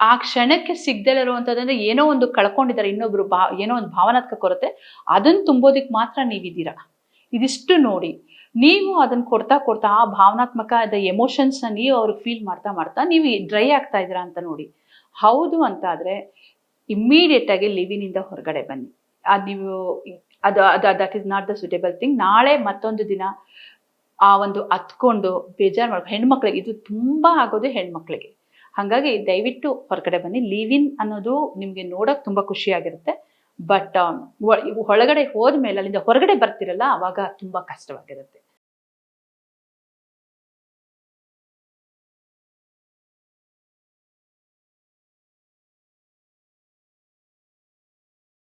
Speaker 1: ಆ ಕ್ಷಣಕ್ಕೆ ಸಿಗದೇ ಇರುವಂಥದ್ದಂದ್ರೆ ಏನೋ ಒಂದು ಕಳ್ಕೊಂಡಿದ್ದಾರೆ, ಇನ್ನೊಬ್ರು ಏನೋ ಒಂದು ಭಾವನಾತ್ಮಕ ಕೊರತೆ, ಅದನ್ನು ತುಂಬೋದಕ್ಕೆ ಮಾತ್ರ ನೀವಿದ್ದೀರಾ. ಇದಿಷ್ಟು ನೋಡಿ, ನೀವು ಅದನ್ನು ಕೊಡ್ತಾ ಆ ಭಾವನಾತ್ಮಕ ಎಮೋಷನ್ಸ್ನ ನೀವು ಅವ್ರಿಗೆ ಫೀಲ್ ಮಾಡ್ತಾ ನೀವು ಡ್ರೈ ಆಗ್ತಾ ಇದ್ದೀರಾ ಅಂತ ನೋಡಿ. ಹೌದು ಅಂತ ಆದರೆ ಇಮ್ಮಿಡಿಯೇಟಾಗಿ ಲಿವಿನಿಂದ ಹೊರಗಡೆ ಬನ್ನಿ. That is not the suitable thing. ನಾಳೆ ಮತ್ತೊಂದು ದಿನ ಆ ಒಂದು ಹತ್ಕೊಂಡು ಬೇಜಾರು ಮಾಡ್ಕೊ, ಹೆಣ್ಮಕ್ಳಿಗೆ ಇದು ತುಂಬ ಆಗೋದು ಹೆಣ್ಮಕ್ಳಿಗೆ. ಹಾಗಾಗಿ ದಯವಿಟ್ಟು ಹೊರಗಡೆ ಬನ್ನಿ. ಲಿವಿನ್ ಅನ್ನೋದು ನಿಮಗೆ ನೋಡೋಕೆ ತುಂಬ ಖುಷಿಯಾಗಿರುತ್ತೆ, ಬಟ್ ಒಳಗಡೆ ಹೋದ್ಮೇಲೆ ಅಲ್ಲಿಂದ ಹೊರಗಡೆ ಬರ್ತಿರಲ್ಲ, ಆವಾಗ ತುಂಬ ಕಷ್ಟವಾಗಿರುತ್ತೆ.